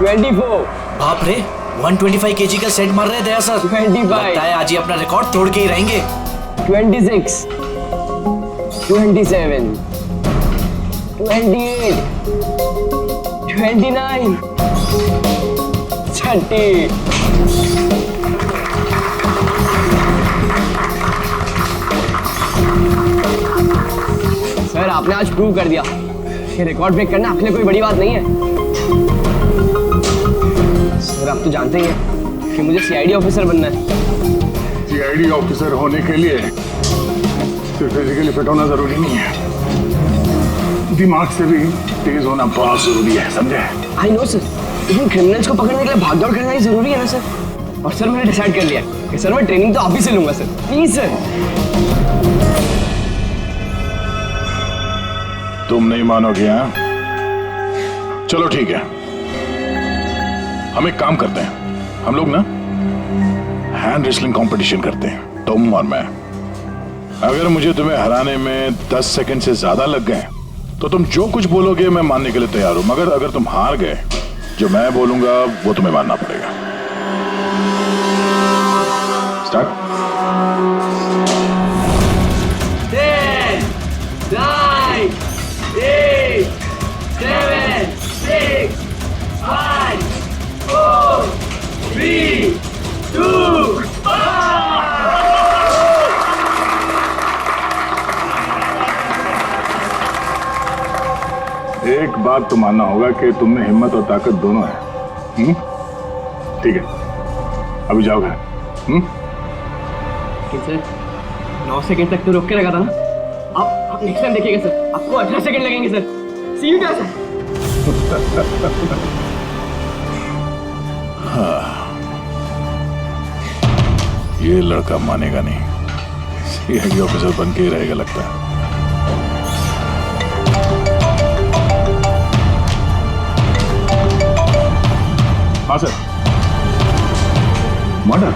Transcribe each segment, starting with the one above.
24, बाप रे 125 केजी का सेट मार रहे दया सर। 25, लगता है आज ही अपना रिकॉर्ड तोड़ के ही रहेंगे। 26, 27, 28, 29, 30। सर आपने आज प्रूव कर दिया कि रिकॉर्ड ब्रेक करना आपके लिए कोई बड़ी बात नहीं है। सर आप तो जानते ही हैं कि मुझे सीआईडी ऑफिसर बनना है। सीआईडी ऑफिसर होने के लिए सिर्फ फिजिकली फिट होना जरूरी नहीं है, दिमाग से भी तेज होना बहुत जरूरी है, समझे? आई नो सर, लेकिन क्रिमिनल्स को पकड़ने के लिए भागदौड़ करना ही जरूरी है ना सर। और सर मैंने डिसाइड कर लिया कि सर मैं ट्रेनिंग तो आप ही से लूंगा सर, प्लीज सर। तुम नहीं मानोगे? हाँ, चलो ठीक है, हम एक काम करते हैं, हम लोग ना हैंड रेसलिंग कंपटीशन करते हैं, तुम और मैं। अगर मुझे तुम्हें हराने में 10 सेकंड से ज्यादा लग गए तो तुम जो कुछ बोलोगे मैं मानने के लिए तैयार हूं, मगर अगर तुम हार गए जो मैं बोलूंगा वो तुम्हें मानना पड़ेगा। स्टार्ट। 10, 9, 8, 7, 6, 5, 4, 3, 2, 1। एक बात तो मानना होगा कि तुम में हिम्मत और ताकत दोनों है। ठीक है, अभी जाओ घर। सर 9 सेकंड तक तो रोक के लगा था ना, आप नेक्स्ट टाइम देखिएगा सर, आपको 18 सेकंड लगेंगे सर। C you sir. ये लड़का मानेगा नहीं, सीआईडी ऑफिसर बन के ही रहेगा लगता है। हाँ सर। मर्डर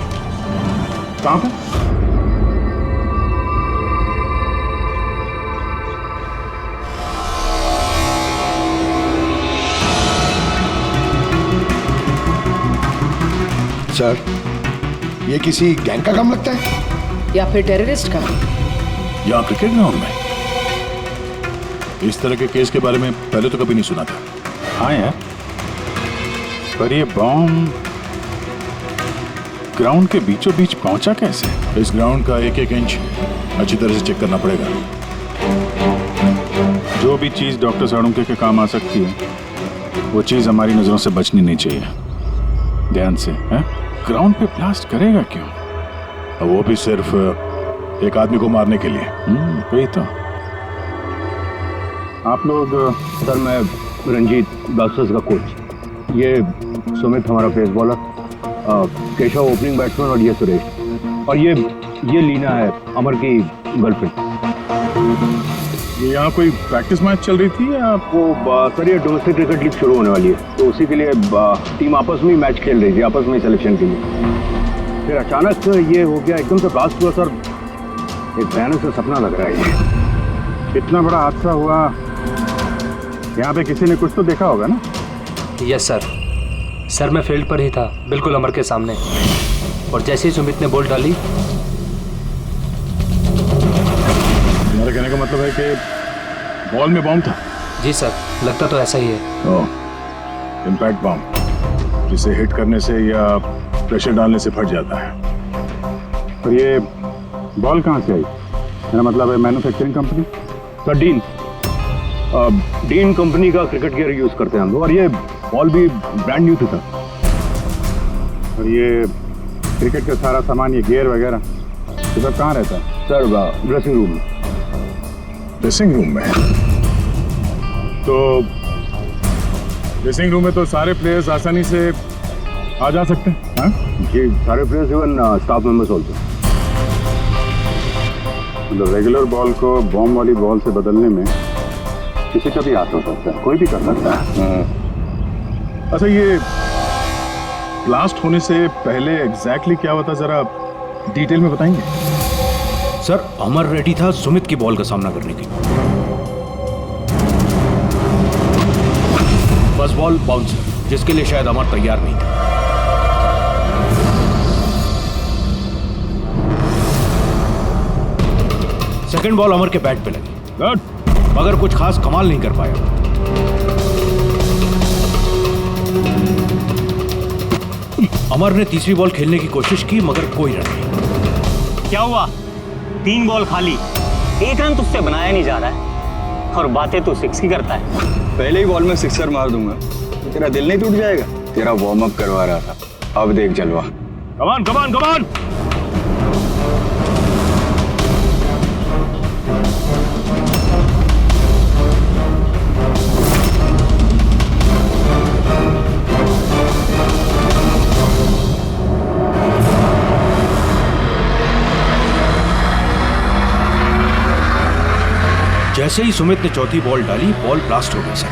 कहाँ पे? सर, ये किसी गैंग का काम लगता है या फिर टेररिस्ट का? यहाँ क्रिकेट ग्राउंड में इस तरह के केस के बारे में पहले तो कभी नहीं सुना था। हाँ यार, पर ये बॉम्ब ग्राउंड के बीचों बीच पहुंचा कैसे? इस ग्राउंड का एक एक इंच अच्छी तरह से चेक करना पड़ेगा। जो भी चीज डॉक्टर साड़ुंके के काम आ सकती है वो चीज हमारी नजरों से बचनी नहीं चाहिए। ध्यान से है? ग्राउंड पे ब्लास्ट करेगा क्यों? और वो भी सिर्फ एक आदमी को मारने के लिए। वही तो। आप लोग? सर मैं रंजीत, ब्लास्टर्स का कोच। ये सुमित हमारा pace bowler, Keshav opening batsman और ये सुरेश, और ये लीना है अमर की गर्लफ्रेंड। ये यहाँ कोई प्रैक्टिस मैच चल रही थी या? वो सर ये डोमेस्टिक क्रिकेट लीग शुरू होने वाली है, तो उसी के लिए टीम आपस में ही मैच खेल रही थी, आपस में सिलेक्शन के लिए। फिर अचानक ये हो गया, एकदम से ब्लास्ट हुआ सर। एक भयानक सा सपना लग रहा है ये। इतना बड़ा हादसा हुआ, यहाँ पे किसी ने कुछ तो देखा होगा ना? Yes sir. सर मैं फील्ड पर ही था, बिल्कुल अमर के सामने, और जैसे ही सुमित ने बॉल डाली। तुम्हारे कहने का मतलब है कि बॉल में बॉम्ब था? जी सर, लगता तो ऐसा ही है। इम्पैक्ट बॉम्ब, जिसे हिट करने से या प्रेशर डालने से फट जाता है। और ये बॉल कहाँ से आई? मेरा मतलब है manufacturing company? Sir dean company का क्रिकेट गियर यूज करते हैं हम लोग, और ये बॉल भी ब्रांड न्यू था। और ये क्रिकेट का सारा सामान, ये गियर वगैरह, ये सब कहाँ रहता है? सर ड्रेसिंग रूम में। ड्रेसिंग रूम में? तो ड्रेसिंग रूम में तो सारे प्लेयर्स आसानी से आ जा सकते हैं? हाँ जी, सारे players, even staff members also. मतलब रेगुलर बॉल को बॉम्ब वाली बॉल से बदलने में किसी का भी हाथ हो सकता है, कोई भी कर सकता है। अच्छा, ये ब्लास्ट होने से पहले एग्जैक्टली क्या हुआ था, जरा डिटेल में बताएंगे? सर अमर रेडी था सुमित की बॉल का सामना करने के लिए। फर्स्ट बॉल बाउंसर, जिसके लिए शायद अमर तैयार नहीं था। सेकंड बॉल अमर के बैट पे लगी, मगर कुछ खास कमाल नहीं कर पाया। अमर ने तीसरी बॉल खेलने की कोशिश की, मगर कोई रन नहीं। क्या हुआ? 3 बॉल खाली, 1 रन तुझसे बनाया नहीं जा रहा है और बातें तो 6 की करता है। पहले ही बॉल में सिक्सर मार दूंगा तो तेरा दिल नहीं टूट जाएगा? तेरा वार्म अप करवा रहा था, अब देख जलवा। कमान कमान कमान। जैसे ही सुमित ने चौथी बॉल डाली, बॉल ब्लास्ट हो गई सर।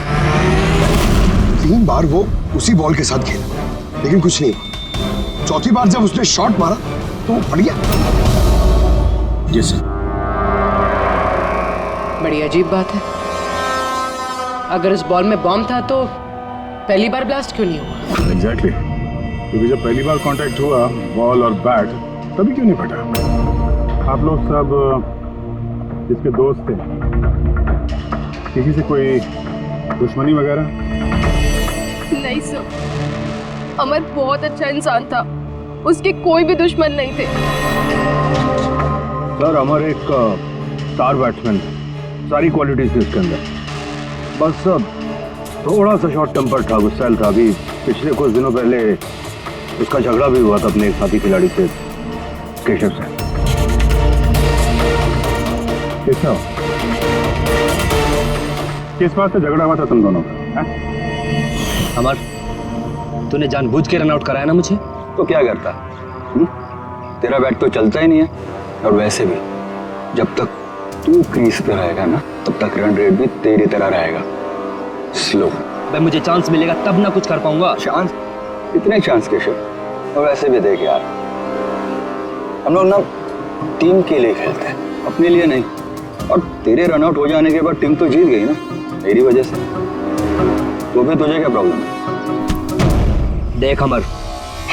3 बार वो उसी बॉल के साथ खेला लेकिन कुछ नहीं हुआ। चौथी बार जब उसने शॉट मारा तो वो फट गया। जी सर। बड़ी अजीब बात है। अगर इस बॉल में बॉम्ब था तो पहली बार ब्लास्ट क्यों नहीं हुआ? एग्जैक्टली, क्योंकि जब पहली बार कांटेक्ट हुआ बॉल और बैट, तभी क्यों नहीं फटा? आप लोग सब इसके दोस्त थे, किसी से कोई दुश्मनी वगैरह? नहीं सर, अमर बहुत अच्छा इंसान था, उसके कोई भी दुश्मन नहीं थे। सर अमर एक स्टार बैट्समैन है, सारी क्वालिटीज थी उसके अंदर। बस थोड़ा सा शॉर्ट टेम्पर था, गुस्सैल था। अभी पिछले कुछ दिनों पहले उसका झगड़ा भी हुआ था अपने एक साथी खिलाड़ी से, केशव से। केशव, किस बात से झगड़ा हुआ था तुम दोनों का? अमर, तूने जानबूझ के रन आउट कराया ना मुझे? तो क्या करता? तेरा बैट तो चलता ही नहीं है, और वैसे भी जब तक तू क्रीज पे रहेगा ना, तब तक रन रेट भी तेरी तरह रहेगा, स्लो। भाई मुझे चांस मिलेगा तब ना कुछ कर पाऊंगा। चांस? इतने चांस केशव? और वैसे भी देख यार, हम लोग ना टीम के लिए खेलते हैं, अपने लिए नहीं। और तेरे रन आउट हो जाने के बाद टीम तो जीत गई ना, मेरी वजह से। तो फिर तुझे क्या प्रॉब्लम है? देख अमर,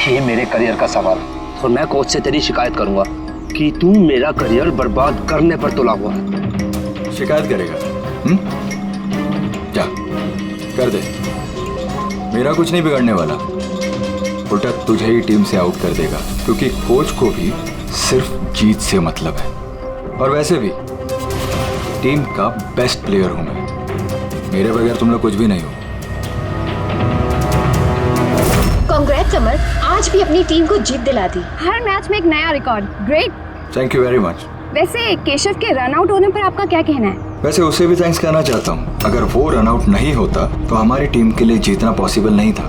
ये मेरे करियर का सवाल है और मैं कोच से तेरी शिकायत करूंगा कि तू मेरा करियर बर्बाद करने पर तुला हुआ है। शिकायत करेगा? क्या कर दे, मेरा कुछ नहीं बिगड़ने वाला। उल्टा तुझे ही टीम से आउट कर देगा, क्योंकि कोच को भी सिर्फ जीत से मतलब है। और वैसे भी टीम का बेस्ट प्लेयर हूं मैं, मेरे बगैर तुम लोग कुछ भी नहीं हो। कांग्रेट्स अमर, आज भी अपनी टीम को जीत दिला दी। हर मैच में एक नया record. Great. Thank you very much. वैसे केशव के रन आउट होने पर आपका क्या कहना है? वैसे उसे भी थैंक्स कहना चाहता हूँ। अगर वो रन आउट नहीं होता तो हमारी टीम के लिए जीतना पॉसिबल नहीं था।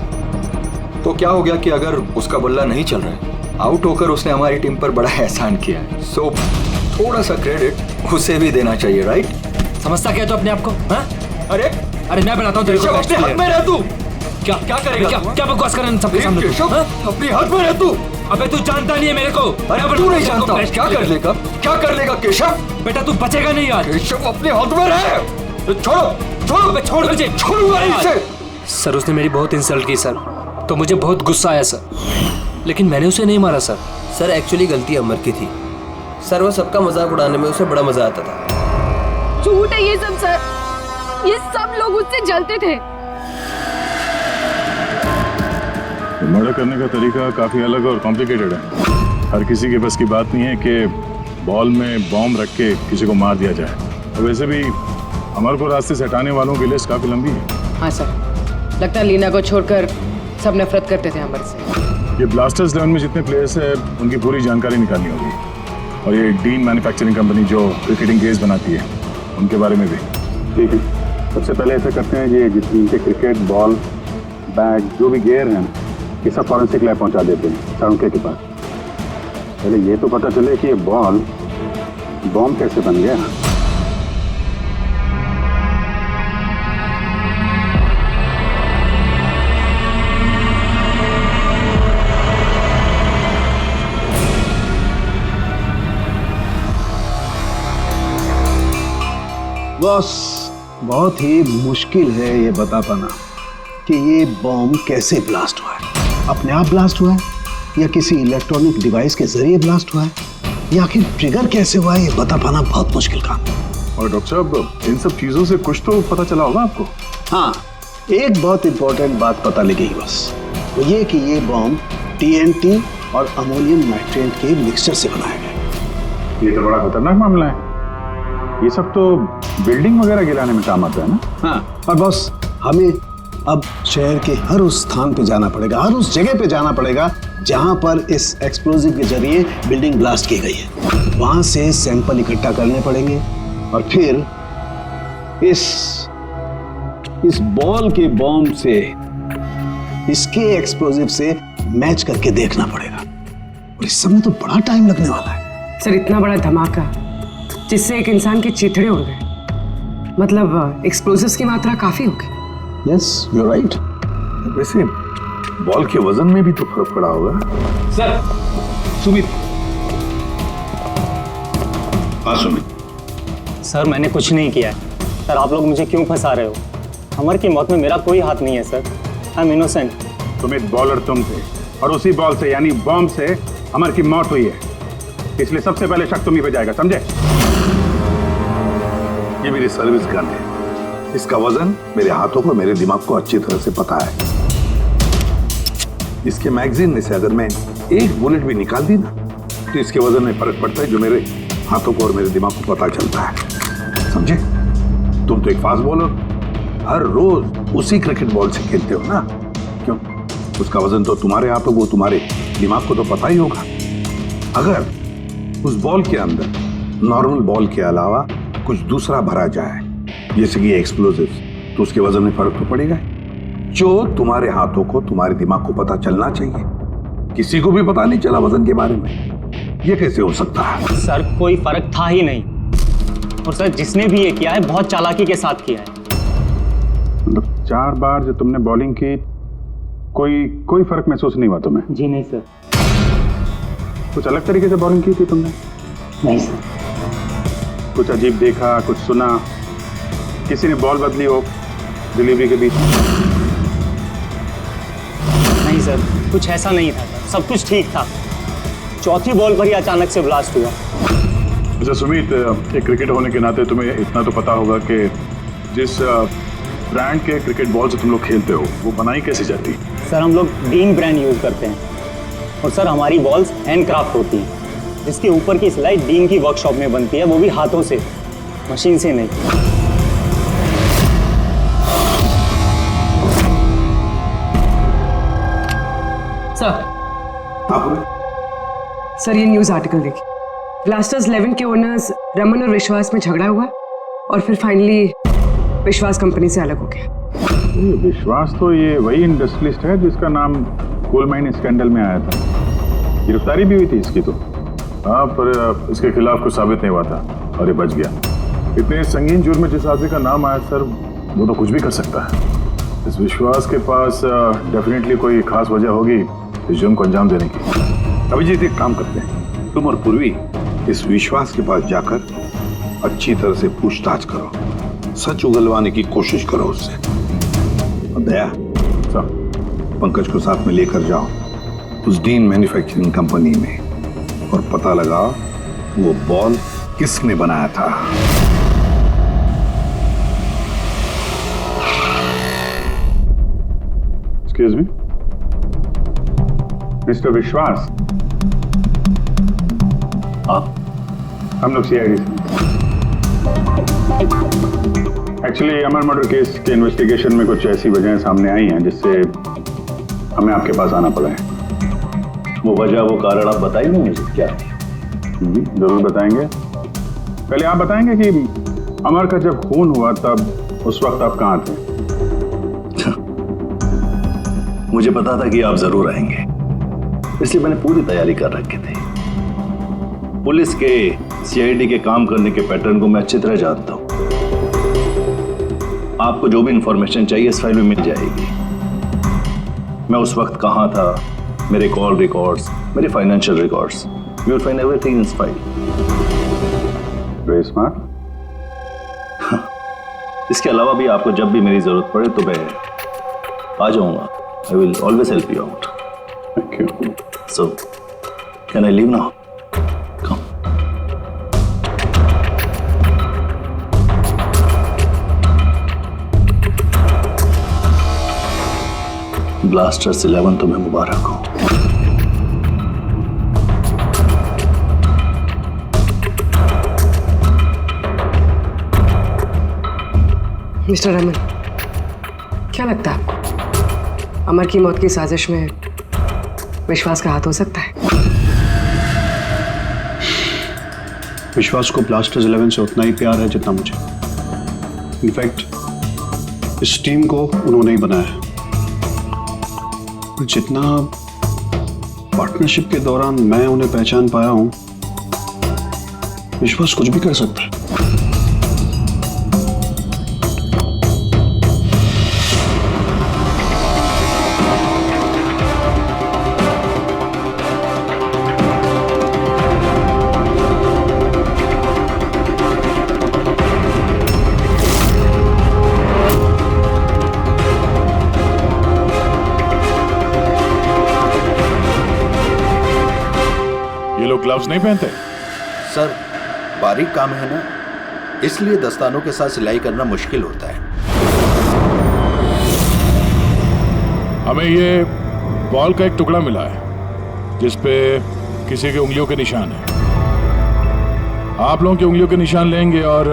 तो क्या हो गया कि अगर उसका बल्ला नहीं चल रहा है, आउट होकर उसने हमारी टीम पर बड़ा एहसान किया है। सो थोड़ा सा क्रेडिट उसे भी देना चाहिए, राइट? समझता क्या तो अपने आप को? हाँ? अरे मैं बनाता हूँ तेरे को अपने हाथ में रह तू। क्या क्या करेगा? क्या बकवास कर रहा है सबके सामने? अपने हाथ में रह तू। अबे तू जानता नहीं है मेरे को। अरे तू नहीं जानता, क्या कर लेगा? क्या कर लेगा केशव? बेटा तू बचेगा नहीं यार। केशव अपने हाथ में रहे। छोड़ो छोड़ मुझे, छोड़ूंगा इसे। सर उसने मेरी बहुत इंसल्ट की सर, तो मुझे बहुत गुस्सा आया सर, लेकिन मैंने उसे नहीं मारा सर। सर एक्चुअली गलती अमर की थी सर, वो सबका मजाक उड़ाने में उसे बड़ा मजा आता था। झूठ है ये सब सर, ये सब लोग उससे जलते थे। मर्डर करने का तरीका काफी अलग और कॉम्प्लिकेटेड है। हर किसी के बस की बात नहीं है कि बॉल में बॉम्ब रख के किसी को मार दिया जाए। और वैसे भी अमर को रास्ते से हटाने वालों की लिस्ट काफी लंबी है। हाँ सर, लगता है लीना को छोड़कर सब नफरत करते थे अमर से। ये ब्लास्टर्स 11 में जितने प्लेयर्स हैं उनकी पूरी जानकारी निकालनी होगी, और ये डीन मैन्युफैक्चरिंग कंपनी जो क्रिकेटिंग गेयर्स बनाती है उनके बारे में भी। ठीक है, सबसे पहले ऐसा करते हैं, ये जितने क्रिकेट बॉल बैग जो भी गेयर हैं ये सब फॉरेंसिक लैब पहुंचा देते हैं सारुण के पास। पहले ये तो पता चले कि ये बॉल बॉम्ब कैसे बन गया। बॉस, बहुत ही मुश्किल है ये बता पाना कि ये बॉम्ब कैसे ब्लास्ट हुआ है। अपने आप ब्लास्ट हुआ है या किसी इलेक्ट्रॉनिक डिवाइस के जरिए ब्लास्ट हुआ है, या आखिर ट्रिगर कैसे हुआ है, ये बता पाना बहुत मुश्किल काम है। और डॉक्टर साहब, इन सब चीजों से कुछ तो पता चला होगा आपको? हाँ, एक बहुत इंपॉर्टेंट बात पता लगी बस, वो ये कि ये बॉम्ब TNT और अमोनियम नाइट्रेट के मिक्सचर से बनाया गया। ये तो बड़ा खतरनाक मामला है। ये सब तो बिल्डिंग वगैरह गिराने में काम आता है ना? हाँ, और बॉस हमें अब शहर के हर उस स्थान पे जाना पड़ेगा, हर उस जगह पे जाना पड़ेगा जहां पर इस एक्सप्लोजिव के जरिए बिल्डिंग ब्लास्ट की गई है। वहां से सैंपल इकट्ठा करने पड़ेंगे और फिर इस बॉल के बॉम्ब से इसके एक्सप्लोजिव से मैच करके देखना पड़ेगा, और इस समय तो बड़ा टाइम लगने वाला है। सर, इतना बड़ा धमाका जिससे एक इंसान के चीथड़े उड़ गए, मतलब एक्सप्लोजिव्स की मात्रा काफी होगी। Yes, you are right. वैसे बॉल के वजन में भी तो फर्क पड़ा होगा। सर, सुमित। हाँ सुमित। सर, मैंने कुछ नहीं किया है। सर, आप लोग मुझे क्यों फंसा रहे हो? अमर की मौत में मेरा कोई हाथ नहीं है sir. I am innocent. Sumit, bowler तुम थे और उसी बॉल से यानी बॉम्ब से अमर की मौत हुई है, इसलिए सबसे पहले शक तुम ही पे जाएगा, समझे? ये मेरी सर्विस गन है, इसका वजन मेरे हाथों को, मेरे दिमाग को अच्छी तरह से पता है। इसके मैगजीन में से अगर मैं एक बुलेट भी निकाल दी ना, तो इसके वजन में फर्क पड़ता है, जो मेरे हाथों को और मेरे दिमाग को पता चलता है, समझे? तुम तो एक फास्ट बॉलर, हर रोज उसी क्रिकेट बॉल से खेलते हो ना, क्यों? उसका वजन तो तुम्हारे हाथों को, तुम्हारे दिमाग को तो पता ही होगा। अगर उस बॉल के अंदर नॉर्मल बॉल के अलावा कुछ दूसरा भरा जाए, जैसे कि एक्सप्लोजिव, तो उसके वजन में फर्क तो पड़ेगा। जो तुम्हारे हाथों को, तुम्हारे दिमाग को पता चलना चाहिए, किसी को भी पता नहीं चला वजन के बारे में, ये कैसे हो सकता है? सर, कोई फर्क था ही नहीं, और सर जिसने भी ये किया है बहुत चालाकी के साथ किया है। मतलब 4 बार जो तुमने बॉलिंग की, कोई फर्क महसूस नहीं हुआ तुम्हें? जी नहीं सर। कुछ अलग तरीके से बॉलिंग की थी तुमने? नहीं सर। कुछ अजीब देखा, कुछ सुना, किसी ने बॉल बदली हो डिलीवरी के बीच? नहीं सर, कुछ ऐसा नहीं था सर, सब कुछ ठीक था। चौथी बॉल पर ही अचानक से ब्लास्ट हुआ। अच्छा सुमित, एक क्रिकेटर होने के नाते तुम्हें इतना तो पता होगा कि जिस ब्रांड के क्रिकेट बॉल से तुम लोग खेलते हो, वो बनाई कैसे जाती है? सर, हम लोग डीन ब्रांड यूज करते हैं, और सर हमारी बॉल्स हैंडक्राफ्ट होती हैं, जिसके ऊपर की स्लाइड डीन की वर्कशॉप में बनती है, वो भी हाथों से, मशीन से नहीं। सर, ये न्यूज आर्टिकल देखिए। ब्लास्टर्स 11 के ओनर्स रमन और विश्वास में झगड़ा हुआ और फिर फाइनली विश्वास कंपनी से अलग हो गया। विश्वास तो ये वही इंडस्ट्रियलिस्ट है जिसका नाम कोल माइन स्कैंडल में आया था, गिरफ्तारी भी हुई थी इसकी तो। हाँ, पर इसके खिलाफ कुछ साबित नहीं हुआ था और ये बच गया। इतने संगीन जुर्म में जिस आदमी का नाम आया सर, वो तो कुछ भी कर सकता है। इस विश्वास के पास डेफिनेटली कोई खास वजह होगी इस जुर्म को अंजाम देने की। अभिजीत, एक काम करते हैं, तुम और पूर्वी इस विश्वास के पास जाकर अच्छी तरह से पूछताछ करो, सच उगलवाने की कोशिश करो उससे। और दया, पंकज को साथ में लेकर जाओ उस डीन मैन्युफैक्चरिंग कंपनी में और पता लगाओ वो बॉल किसने बनाया था। एक्सक्यूज मी, मिस्टर विश्वास। हम लोग CID से। एक्चुअली अमर मर्डर केस के इन्वेस्टिगेशन में कुछ ऐसी वजहें सामने आई हैं जिससे हमें आपके पास आना पड़ा है। वो वजह, वो कारण आप बताएंगे मुझे क्या? जरूर बताएंगे। पहले आप बताएंगे कि अमर का जब खून हुआ तब उस वक्त आप कहाँ थे? मुझे पता था कि आप जरूर आएंगे, इसलिए मैंने पूरी तैयारी कर रखी थी। पुलिस के, CID के काम करने के पैटर्न को मैं अच्छी तरह जानता हूं। आपको जो भी इंफॉर्मेशन चाहिए इस फाइल में मिल जाएगी। मैं उस वक्त कहां था, मेरे कॉल रिकॉर्ड्स, मेरे financial records, you will find everything in this file. Very smart. इसके अलावा भी आपको जब भी मेरी जरूरत पड़े तो मैं आ जाऊंगा. I will always help you out. Thank you. So, can I leave now? Come. Blasters 11 तुम्हें मुबारक हो. मिस्टर रमन, क्या लगता है आपको अमर की मौत की साजिश में विश्वास का हाथ हो सकता है? विश्वास को ब्लास्टर्स 11 से उतना ही प्यार है जितना मुझे. इनफैक्ट इस टीम को उन्होंने ही बनाया है. जितना पार्टनरशिप के दौरान मैं उन्हें पहचान पाया हूं, विश्वास कुछ भी कर सकता है. ग्लव्स नहीं पहनते? सर, बारीक काम है ना, इसलिए दस्तानों के साथ सिलाई करना मुश्किल होता है. हमें ये बॉल का एक टुकड़ा मिला है जिस पे किसी की उंगलियों के निशान है. आप लोगों की उंगलियों के निशान लेंगे और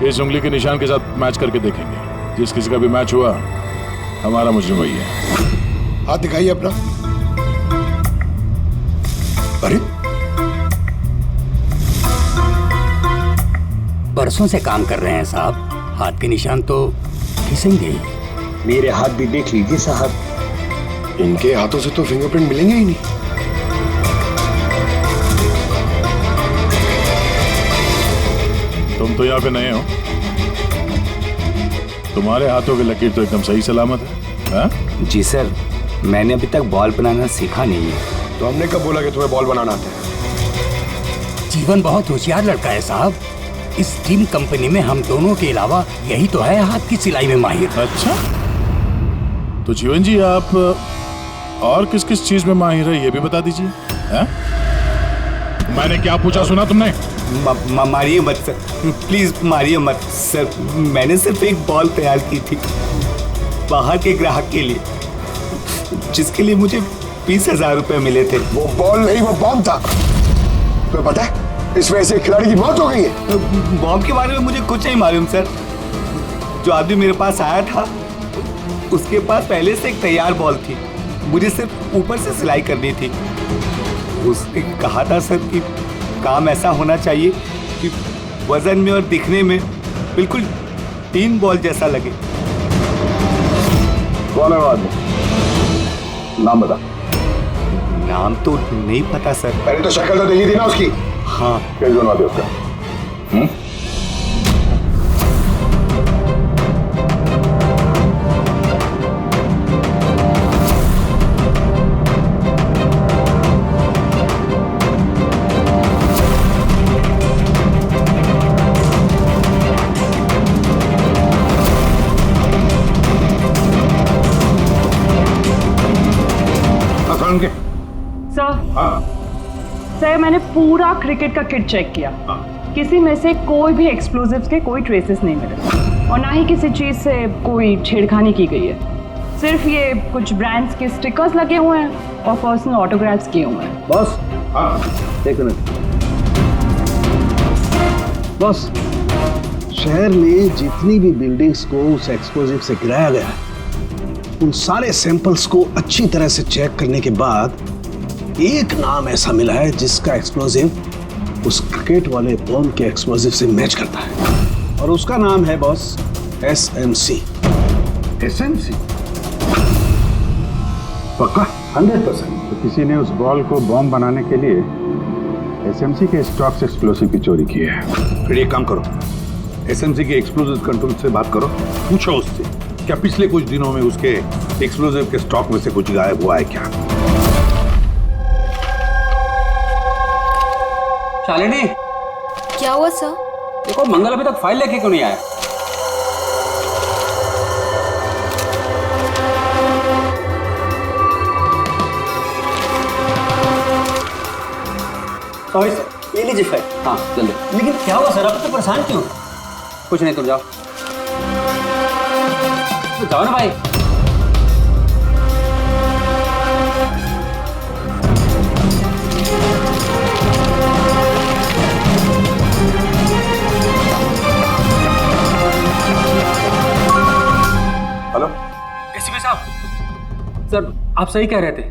इस उंगली के निशान के साथ मैच करके देखेंगे. जिस किसी का भी मैच हुआ, हमारा मुजरिम वही है. हाथ दिखाइए अपना. अरे बरसों से काम कर रहे हैं साहब, हाथ के निशान तो घिसेंगे. मेरे हाथ भी देख लीजिए साहब, इनके हाथों से तो फिंगरप्रिंट मिलेंगे ही नहीं. तुम तो यहाँ पे नए हो, तुम्हारे हाथों की लकीर तो एकदम सही सलामत है. हा? जी सर, मैंने अभी तक बॉल बनाना सीखा नहीं है. तो हमने कब बोला कि तुम्हें बॉल बनाना आता है? जीवन बहुत होशियार लड़का है साहब. इस टीम कंपनी में हम दोनों के अलावा यही तो है हाथ की सिलाई में माहिर. अच्छा, तो जीवन जी आप और किस किस चीज में माहिर है ये भी बता दीजिए. मैंने क्या पूछा सुना तुमने? मारिए मत सर, प्लीज मारिए मत सर. मैंने सिर्फ एक बॉल तैयार की थी बाहर के ग्राहक के लिए, जिसके लिए मुझे 20,000 रुपए मिले थे. वो बॉल नहीं, वो बॉम्ब था. तुम्हें पता है इस वजह से खिलाड़ी की मौत हो गई है. बॉम्ब के बारे में मुझे कुछ नहीं मालूम सर. जो आदमी मेरे पास आया था उसके पास पहले से एक तैयार बॉल थी, मुझे सिर्फ ऊपर से सिलाई करनी थी. उसने कहा था सर कि काम ऐसा होना चाहिए कि वजन में और दिखने में बिल्कुल 3 बॉल जैसा लगे. कौन है वो आदमी? नाम बता. नाम तो नहीं पता सर. पहले तो शक्ल तो देखी थी ना उसकी. हाँ. क्या बनवा दे उसका? सर, मैंने पूरा क्रिकेट का किट चेक किया. किसी में से कोई भी एक्सप्लोजिव्स के कोई ट्रेसेस नहीं मिले और ना ही किसी चीज से कोई छेड़खानी की गई है. सिर्फ ये कुछ ब्रांड्स के स्टिकर्स लगे हुए हैं और पर्सनल ऑटोग्राफ्स किए हुए हैं. बॉस, एक मिनट. बॉस, शहर में जितनी भी बिल्डिंग्स को उस एक्सप्लोजिव से गिराया गया है, उन सारे सैंपल्स को अच्छी तरह से चेक करने के बाद एक नाम ऐसा मिला है जिसका एक्सप्लोजिव उस क्रिकेट वाले बॉम्ब के एक्सप्लोजिव से मैच करता है. और उसका नाम है बॉस SMC. SMC? पक्का? 100%. तो किसी ने उस बॉल को बॉम्ब बनाने के लिए SMC के स्टॉक से एक्सप्लोसिव की चोरी की है. फिर एक काम करो, SMC के एक्सप्लोजिव कंट्रोल से बात करो, पूछो उससे क्या पिछले कुछ दिनों में उसके एक्सप्लोजिव के स्टॉक में से कुछ गायब हुआ है क्या. शालिनी, क्या हुआ सर? देखो मंगल अभी तक फाइल लेके क्यों नहीं आया? सॉरी सर, ये लीजिए फाइल। हाँ जल्दी। लेकिन क्या हुआ सर, आप तो परेशान क्यों? कुछ नहीं, तुम जाओ। तो जाओ ना भाई। हेलो एसीपी साहब। सर आप सही कह रहे थे,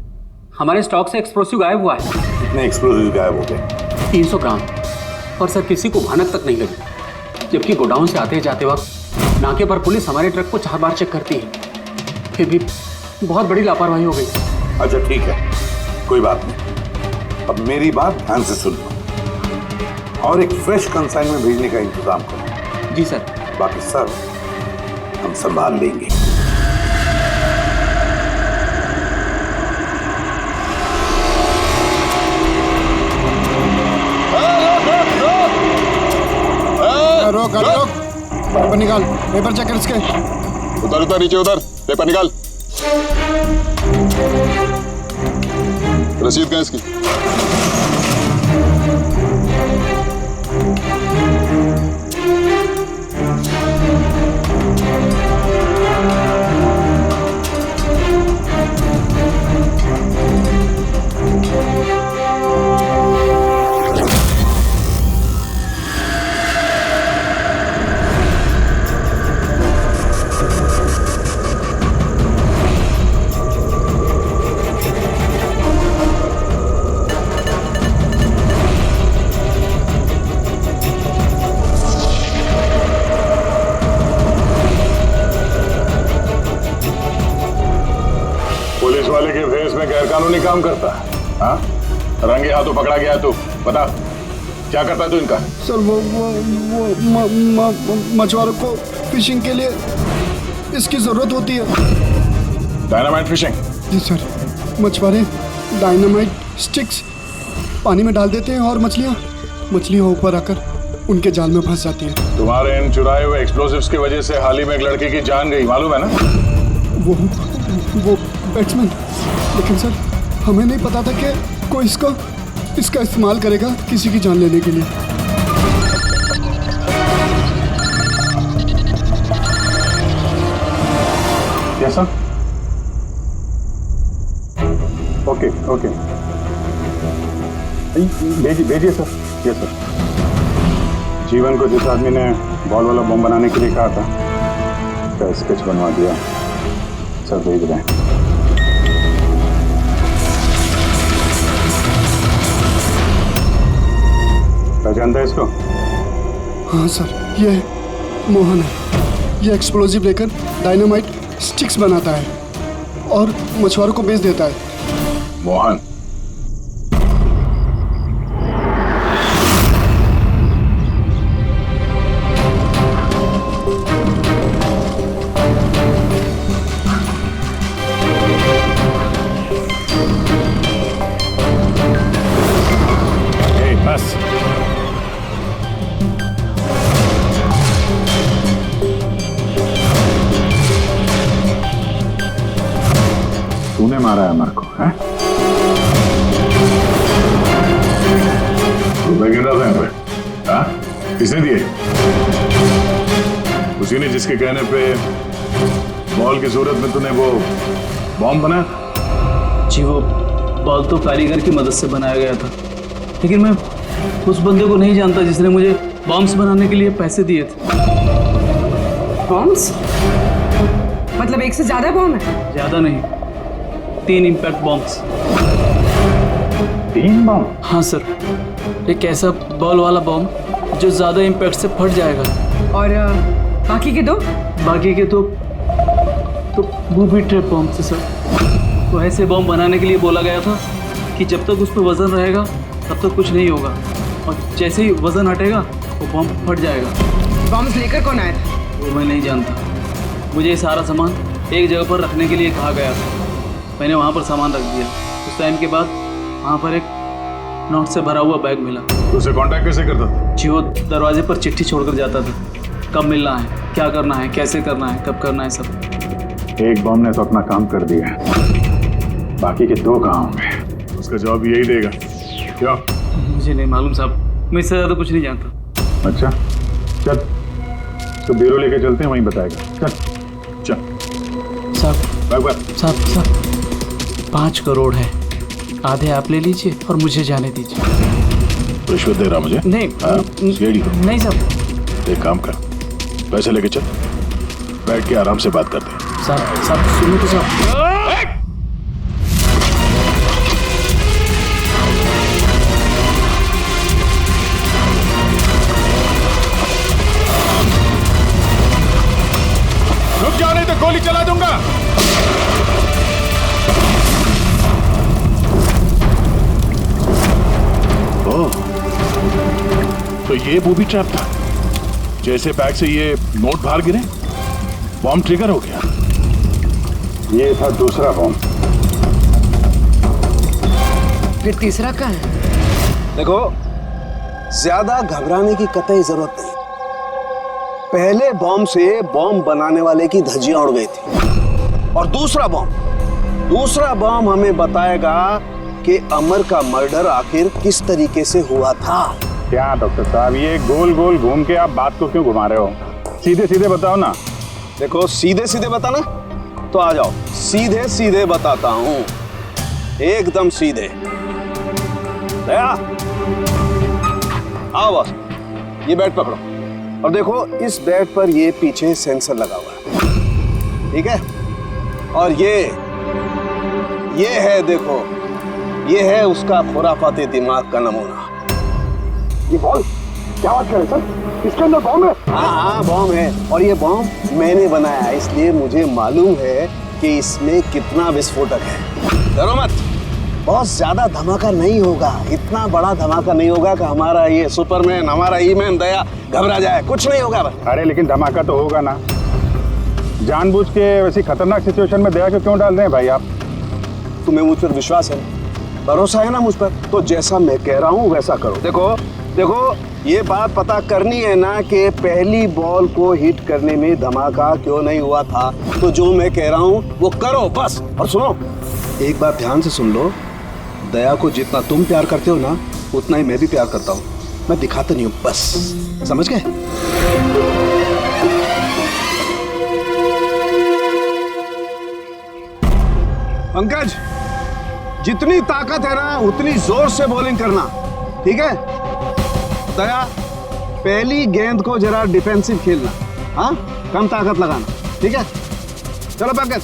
हमारे स्टॉक से एक्सप्लोसिव गायब हुआ है। कितने एक्सप्लोजिव गायब हो गए? 300 ग्राम। और सर किसी को भनक तक नहीं लगी, जबकि गोडाउन से आते जाते वक्त नाके पर पुलिस हमारे ट्रक को 4 बार चेक करती है, फिर भी बहुत बड़ी लापरवाही हो गई। अच्छा ठीक है, कोई बात नहीं। अब मेरी बात ध्यान से सुन लो और एक फ्रेश कंसाइनमेंट भेजने का इंतजाम करो। जी सर। बाकी सब हम संभाल लेंगे। रोक रोक, पेपर निकाल, पेपर चेक कर इसके। उधर उधर नीचे उधर, पेपर निकाल। रसीद कहाँ इसकी? पुलिस वाले के भेस में गैरकानूनी काम करता है? हाँ, रंगे हाथों पकड़ा गया है तू। बता क्या करता है तू इनका? सर वो मछुआरों को फिशिंग के लिए इसकी जरूरत होती है। Dynamite fishing? जी सर, मछुआरे डायनामाइट स्टिक्स पानी में डाल देते हैं और मछलियाँ ऊपर आकर उनके जाल में फंस जाती है। तुम्हारे इन चुराए हुए एक्सप्लोसिव्स की वजह से हाल ही में एक लड़की की जान गई, मालूम है ना? वो बैट्समैन, लेकिन सर हमें नहीं पता था कि कोई इसका इस्तेमाल करेगा किसी की जान लेने के लिए। Yes sir. ओके ओके, भेजिए सर। Yes sir. जीवन को जिस आदमी ने बॉल वाला बम बनाने के लिए कहा था, उसका स्केच बनवा दिया सर, भेज रहे हैं। पहचानता है इसको? हाँ सर, ये मोहन है। ये एक्सप्लोजिव लेकर डायनामाइट स्टिक्स बनाता है और मछुआरों को बेच देता है। मोहन? बस तूने मारा है अमर को, हैं? रुपए गिन रहा था यहाँ पे? हाँ? किसने दिए? उसी ने जिसके कहने पे बॉल की सूरत में तूने वो बॉम्ब बनाया? जी वो बॉल तो कारीगर की मदद से बनाया गया था, लेकिन मैं उस बंदे को नहीं जानता जिसने मुझे बॉम्ब्स बनाने के लिए पैसे दिए थे। बॉम्ब्स? मतलब एक से ज्यादा बॉम्ब है? ज्यादा नहीं, 3 इम्पैक्ट बॉम्ब्स। 3 बॉम्ब? हाँ सर, एक ऐसा बॉल वाला बॉम्ब जो ज्यादा इम्पैक्ट से फट जाएगा। और बाकी के 2? बाकी के तो बूबी ट्रैप बॉम्ब थे सर। तो ऐसे बॉम्ब बनाने के लिए बोला गया था कि जब तक उस पर वजन रहेगा तब तक कुछ नहीं होगा, और जैसे ही वजन हटेगा वो बॉम्ब फट जाएगा। बॉम्ब्स लेकर कौन आया था? वो मैं नहीं जानता। मुझे ये सारा सामान एक जगह पर रखने के लिए कहा गया था, मैंने वहाँ पर सामान रख दिया। उस टाइम के बाद वहाँ पर एक नोट से भरा हुआ बैग मिला। उसे कांटेक्ट कैसे करता था? जी वो दरवाजे पर चिट्ठी छोड़कर जाता था, कब मिलना है, क्या करना है, कैसे करना है, कब करना है, सब। एक बॉम्ब ने तो अपना काम कर दिया, बाकी के 2 कहाँ होंगे? उसका जवाब यही देगा। क्यों? मुझे नहीं मालूम साहब, मैं इससे ज़्यादा कुछ नहीं जानता। अच्छा चल, तो ब्यूरो लेके चलते हैं, वहीं बताएगा। चल चल साहब 5 करोड़ है, आधे आप ले लीजिए और मुझे जाने दीजिए। रिश्वत दे रहा मुझे? नहीं नहीं साहब। एक काम कर, पैसे लेके चल, बैठ के आराम से बात करते हैं। साहब सुनो तो साहब। रुक जाओ नहीं तो गोली चला दूंगा। ओह, तो ये बूबी ट्रैप था। जैसे बैग से ये नोट बाहर गिरे, बॉम्ब ट्रिगर हो गया। ये था दूसरा बॉम्ब। फिर तीसरा कहाँ है? देखो, ज्यादा घबराने की कतई जरूरत नहीं। पहले बॉम्ब से बॉम्ब बनाने वाले की धज्जियां उड़ गई थी, और दूसरा बॉम्ब हमें बताएगा कि अमर का मर्डर आखिर किस तरीके से हुआ था। क्या डॉक्टर साहब, ये गोल गोल घूम के आप बात को क्यों घुमा रहे हो? सीधे सीधे बताओ ना। देखो, सीधे सीधे बताना तो आ जाओ, सीधे सीधे बताता हूं, एकदम सीधे। दया, आओ बस, ये बेड पकड़ो, और देखो इस बेड पर ये पीछे सेंसर लगा हुआ है, ठीक है? और ये है, देखो, ये है उसका खुराफाती दिमाग का नमूना। ये बॉल क्या बात कर रहे सर? इसके अंदर बॉम्ब है? हाँ बॉम्ब है, और ये बॉम्ब मैंने बनाया है, इसलिए मुझे मालूम है कि इसमें कितना विस्फोटक है। डरो मत, बहुत ज्यादा धमाका नहीं होगा, इतना बड़ा धमाका नहीं होगा कि हमारा ये सुपरमैन, हमारा ईमैन दया घबरा जाए, कुछ नहीं होगा। अरे लेकिन धमाका तो होगा ना। जानबूझ के वैसी खतरनाक सिचुएशन में दया को क्यों डाल रहे हैं भाई आप? तुम्हें मुझ पर विश्वास है, भरोसा है ना मुझ पर? तो जैसा मैं कह रहा हूँ वैसा करो। देखो ये बात पता करनी है ना कि पहली बॉल को हिट करने में धमाका क्यों नहीं हुआ था, तो जो मैं कह रहा हूँ वो करो बस। और सुनो, एक बात ध्यान से सुन लो, दया को जितना तुम प्यार करते हो ना, उतना ही मैं भी प्यार करता हूँ। मैं दिखाता नहीं हूँ, बस समझ गए? पंकज, जितनी ताकत है ना उतनी जोर से बॉलिंग करना, ठीक है? दया, पहली गेंद को जरा डिफेंसिव खेलना, हाँ, कम ताकत लगाना, ठीक है? चलो पंकज।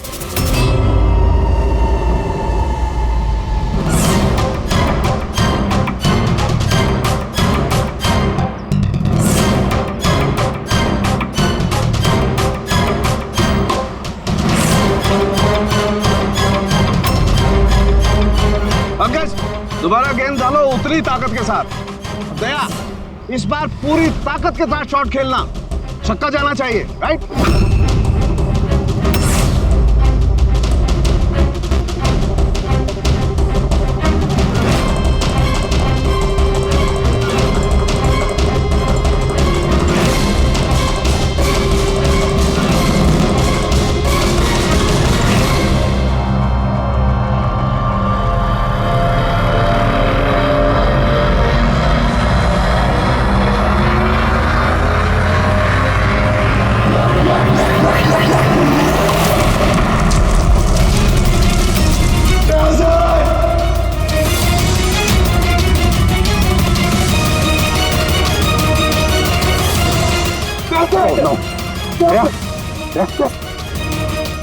पंकज, दोबारा गेंद डालो उतनी ताकत के साथ। दया, इस बार पूरी ताकत के साथ शॉट खेलना, छक्का जाना चाहिए, राइट?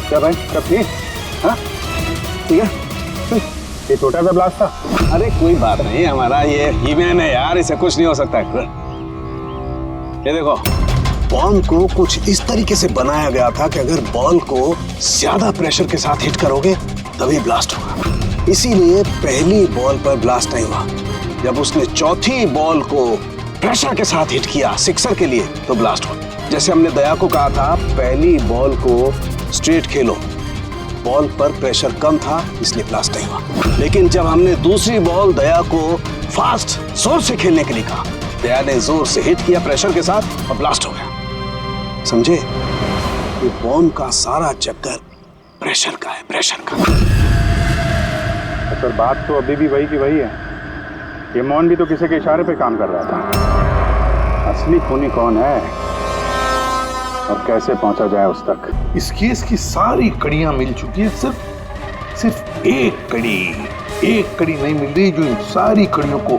क्या भाई, सब ठीक? हाँ ठीक है। ये छोटा सा ब्लास्ट था। अरे कोई बात नहीं, हमारा ये ईमैन है यार, इसे कुछ नहीं हो सकता है। ये देखो, बॉम्ब को कुछ इस तरीके से बनाया गया था कि अगर बॉल को ज्यादा प्रेशर के साथ हिट करोगे तभी ब्लास्ट होगा। इसीलिए पहली बॉल पर ब्लास्ट नहीं हुआ। जब उसने चौथी बॉल को प्रेशर के साथ हिट किया सिक्सर के लिए, तो ब्लास्ट हुआ। जैसे हमने दया को कहा था, पहली बॉल को स्ट्रेट खेलो, बॉल पर प्रेशर कम था इसलिए ब्लास्ट नहीं हुआ। लेकिन जब हमने दूसरी बॉल दया को फास्ट जोर से खेलने के लिए कहा, दया ने जोर से हिट किया प्रेशर के साथ और ब्लास्ट हो गया। समझे? ये बॉम्ब का सारा चक्कर प्रेशर का है, प्रेशर का। सर बात तो अभी भी वही की वही है। ये मोहन भी तो किसी के इशारे पे काम कर रहा था। असली खूनी कौन है और कैसे पहुंचा जाए उस तक? इस केस की सारी कड़ियां मिल चुकी है, सिर्फ एक कड़ी नहीं मिल रही जो इन सारी कड़ियों को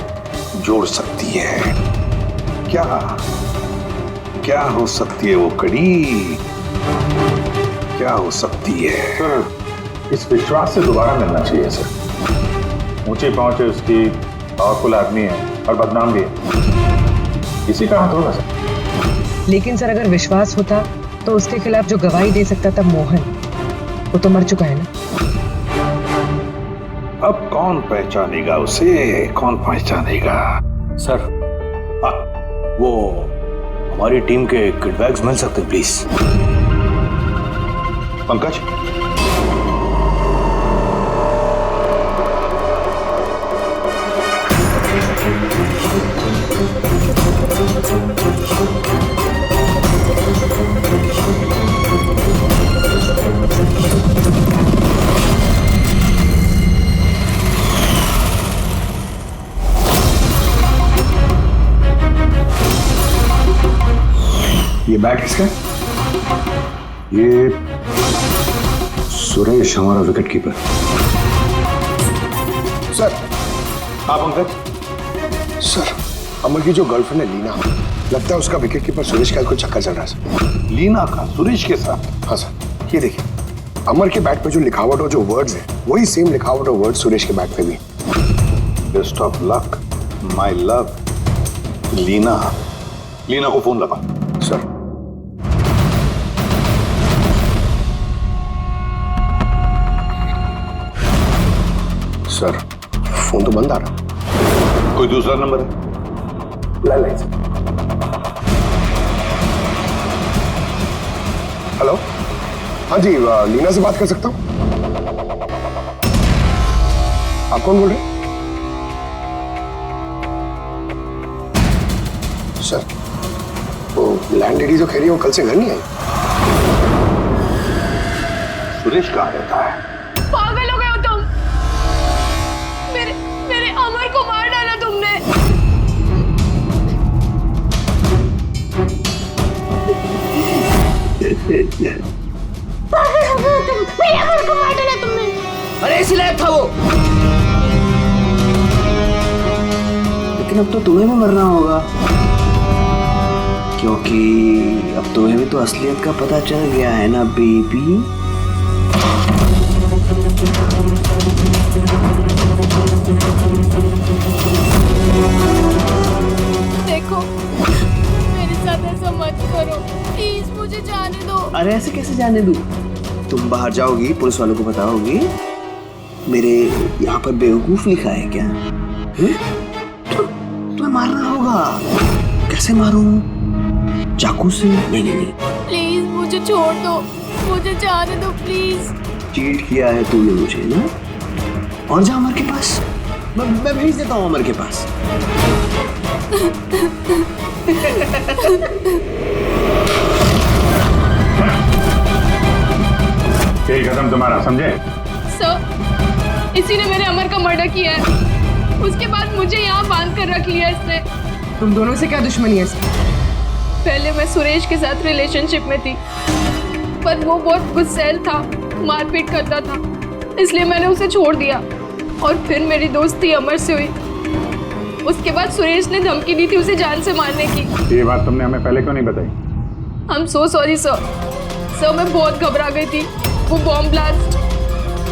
जोड़ सकती है। क्या हो सकती है वो कड़ी? क्या हो सकती है? सर, इस विश्वास से दोबारा मिलना चाहिए सर। ऊंची पहुंचे उसकी, पावरफुल आदमी है और बदनाम भी है, इसी का हाथ होगा सर। लेकिन सर अगर विश्वास होता तो उसके खिलाफ जो गवाही दे सकता था मोहन, वो तो मर चुका है ना। अब कौन पहचानेगा उसे? कौन पहचानेगा? सर, वो हमारी टीम के किट बैग्स मिल सकते हैं प्लीज? पंकज, ये बैग किसका? ये सुरेश, हमारा विकेट कीपर। सर। हाँ पंकज। सर, अमर की जो गर्लफ्रेंड है लीना, लगता है उसका विकेट कीपर सुरेश का कुछ चक्कर चल रहा है सर। लीना का सुरेश के साथ? हाँ सर, ये देखिए अमर के बैट पे जो लिखावट और जो वर्ड्स है वही सेम लिखावट और वर्ड सुरेश के बैट पे भी। Best of luck my love. Leena को फोन लगा। सर। सर, फोन तो बंद आ रहा। कोई दूसरा नंबर है? Line sir. हेलो, हाँ जी, लीना से बात कर सकता हूँ? आप कौन बोल रहे हैं? सर, वो लैंडलेडी जो कह रही है वो कल से घर नहीं आई। सुरेश कहाँ रहता है? पागल हो गए हो तुम? मेरे अमर को मार डाला तुमने। पागल हो गए हो तुम? मेरे अमर को मार डाला तुमने। अरे इसी लायक था वो। लेकिन अब तो तुम्हें भी मरना होगा, क्योंकि अब तुम्हें भी तो असलियत का पता चल गया है ना बेबी। देखो, मेरे साथ ऐसा मत करो प्लीज, मुझे जाने दो। अरे ऐसे कैसे जाने दूं? तुम बाहर जाओगी, पुलिस वालों को बताओगी मेरे यहाँ पर बेवकूफ लिखा है क्या? तुम्हें मारना होगा। कैसे मारूं? चाकू से? नहीं। प्लीज मुझे छोड़ दो, मुझे जाने दो प्लीज। चीट किया है तूने मुझे ना? और जा अमर के पास, मैं भेज देता हूँ अमर के पास। खेल खत्म तुम्हारा, समझे? सर, इसी ने मेरे अमर का मर्डर किया है। उसके बाद मुझे यहाँ बांध कर रख लिया इसने। तुम दोनों से क्या दुश्मनी है इसकी? पहले मैं सुरेश के साथ रिलेशनशिप में थी, पर वो बहुत गुस्सैल था, मारपीट करता था, इसलिए मैंने उसे छोड़ दिया। और फिर मेरी दोस्ती अमर से हुई। उसके बाद सुरेश ने धमकी दी थी उसे जान से मारने की। ये बात तुमने हमें पहले क्यों नहीं बताई? I'm so sorry sir. Sir मैं बहुत घबरा गई थी। वो बॉम्ब ब्लास्ट,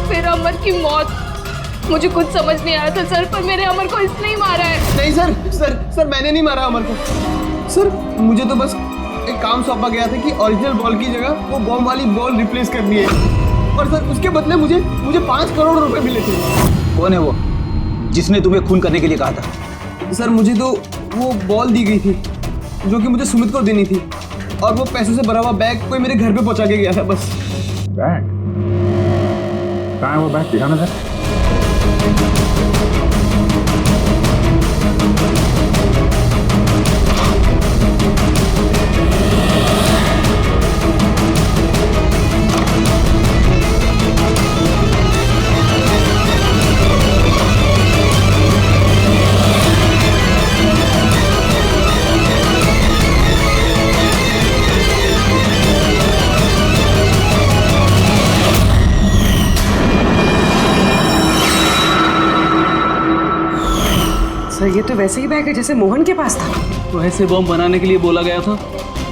फिर अमर की मौत, मुझे कुछ समझ नहीं आया था सर, पर मेरे अमर को इसने ही मारा है। नहीं सर, मैंने नहीं मारा अमर को। सर, मुझे तो बस एक काम सौंपा गया था कि ओरिजिनल बॉल की जगह वो बॉम्ब वाली बॉल रिप्लेस करनी है, और सर उसके बदले मुझे 5 करोड़ रुपए मिले थे। कौन है वो जिसने तुम्हें खून करने के लिए कहा था? सर मुझे तो वो बॉल दी गई थी जो कि मुझे सुमित को देनी थी, और वो पैसों से भरा हुआ बैग कोई मेरे घर पे पहुंचा के गया था बस। बैग? कहाँ है वो बैग? दिखाना जरा। ये तो वैसे ही बैग है जैसे मोहन के पास था। तो ऐसे बॉम्ब बनाने के लिए बोला गया था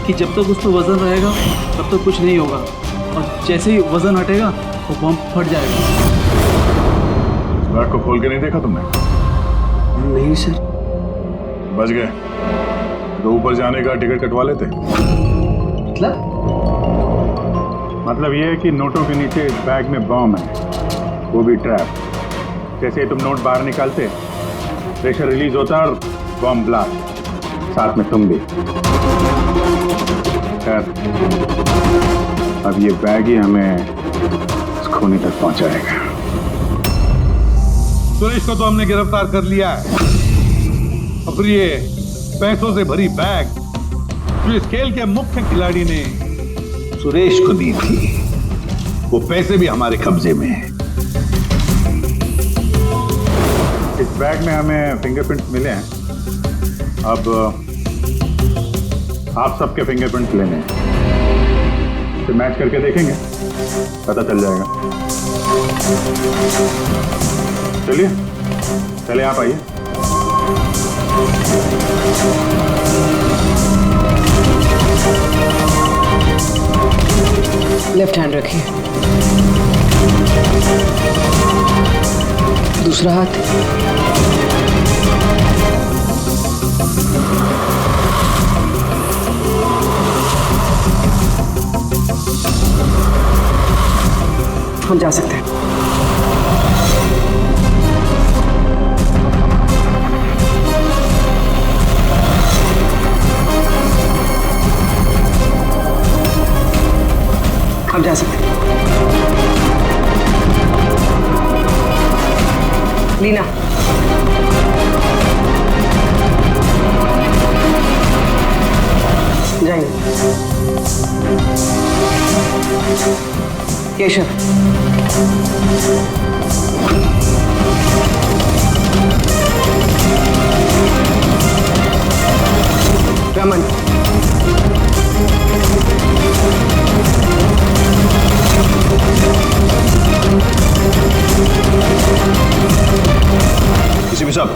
कि जब तक उस पर वजन रहेगा तब तक कुछ नहीं होगा, और जैसे ही वजन हटेगा वो बॉम्ब फट जाएगा। इस बैग को खोल के नहीं देखा तुमने? नहीं सर। बच गए तो ऊपर जाने का टिकट कटवा लेते। मतलब ये है कि नोटों के नीचे इस बैग में बॉम्ब है, वो भी ट्रैप। जैसे तुम नोट बाहर निकालते, प्रेशर रिलीज होता और बॉम्ब ब्लास्ट, साथ में तुम भी। खैर, अब ये बैग ही हमें इस खूनी तक पहुंचाएगा। सुरेश को तो हमने गिरफ्तार कर लिया है, और फिर ये पैसों से भरी बैग जो इस खेल के मुख्य खिलाड़ी ने सुरेश को दी थी, वो पैसे भी हमारे कब्जे में हैं। इस बैग में हमें फिंगरप्रिंट्स मिले हैं। अब आप सबके फिंगरप्रिंट्स लेने हैं, फिर मैच करके देखेंगे, पता चल जाएगा। चलिए चलिए, आप आइए। लेफ्ट हैंड रखिए, दूसरा हाथ। हम जा सकते हैं। हम जा सकते हैं। लीना, जाइए। केशव, रमन, किसी साहब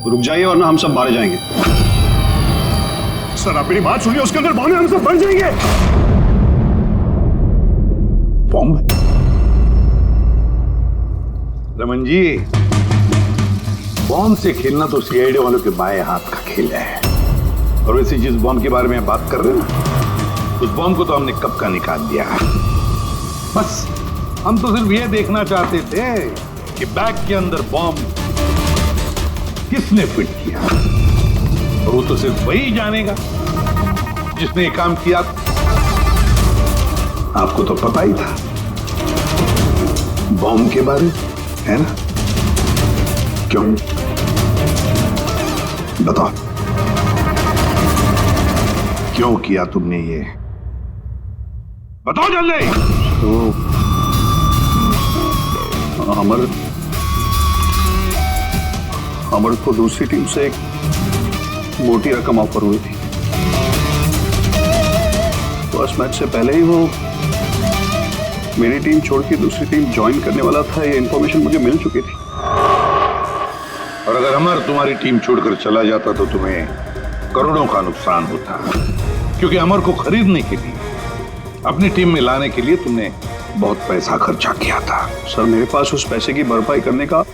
रुक जाइए वरना हम सब मारे जाएंगे। सर आप मेरी बात सुनिए, उसके अंदर बॉम्ब है, हम सब बन जाएंगे। बॉम्ब? रमन जी, बॉम्ब से खेलना तो सीआईडी वालों के बाएं हाथ का खेल है। और वैसे जिस बॉम्ब के बारे में बात कर रहे हैं ना, उस बॉम्ब को तो हमने कब का निकाल दिया। बस हम तो सिर्फ ये देखना चाहते थे कि बैग के अंदर बॉम्ब किसने फिट किया, और वो तो सिर्फ वही जानेगा जिसने ये काम किया। आपको तो पता ही था बॉम्ब के बारे, है ना? क्यों बताओ, क्यों किया तुमने ये? बताओ जल्दी। तो अमर को दूसरी टीम से एक मोटी रकम ऑफर हुई थी। फर्स्ट मैच से पहले ही वो मेरी टीम छोड़ के दूसरी टीम ज्वाइन करने वाला था, ये इंफॉर्मेशन मुझे मिल चुकी थी। और अगर अमर तुम्हारी टीम छोड़कर चला जाता तो तुम्हें करोड़ों का नुकसान होता, क्योंकि अमर को खरीदने के लिए, अपनी टीम में लाने के लिए तुमने बहुत पैसा खर्चा किया था। सर मेरे पास उस पैसे की भरपाई करने का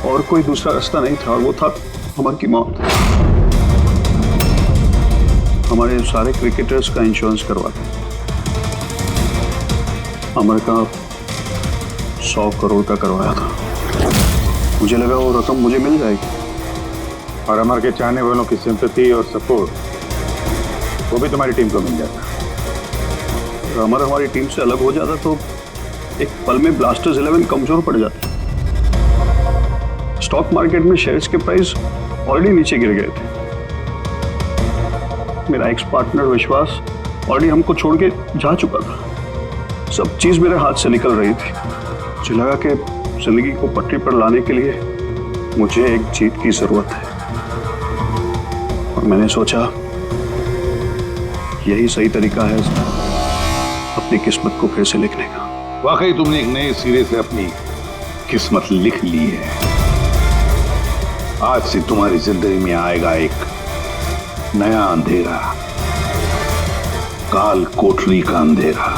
और कोई दूसरा रास्ता नहीं था, और वो था अमर की मौत। हमारे सारे क्रिकेटर्स का इंश्योरेंस करवाते, अमर का 100 करोड़ का करवाया था। मुझे लगा वो रकम मुझे मिल जाएगी, और अमर के चाहने वालों की सिंपैथी और सपोर्ट वो भी तुम्हारी टीम को मिल जाता। अगर अमर हमारी टीम से अलग हो जाता तो एक पल में ब्लास्टर्स 11 कमजोर पड़ जाती। स्टॉक मार्केट में शेयर्स के प्राइस ऑलरेडी नीचे गिर गए थे। मेरा एक्स पार्टनर विश्वास ऑलरेडी हमको छोड़ के जा चुका था। सब चीज मेरे हाथ से निकल रही थी। मुझे लगा कि जिंदगी को पटरी पर लाने के लिए मुझे एक जीत की जरूरत है, और मैंने सोचा यही सही तरीका है अपनी किस्मत को फिर से लिखने का। वाकई तुमने एक नए सिरे से अपनी किस्मत लिख ली है। आज से तुम्हारी जिंदगी में आएगा एक नया अंधेरा, काल कोठरी का अंधेरा।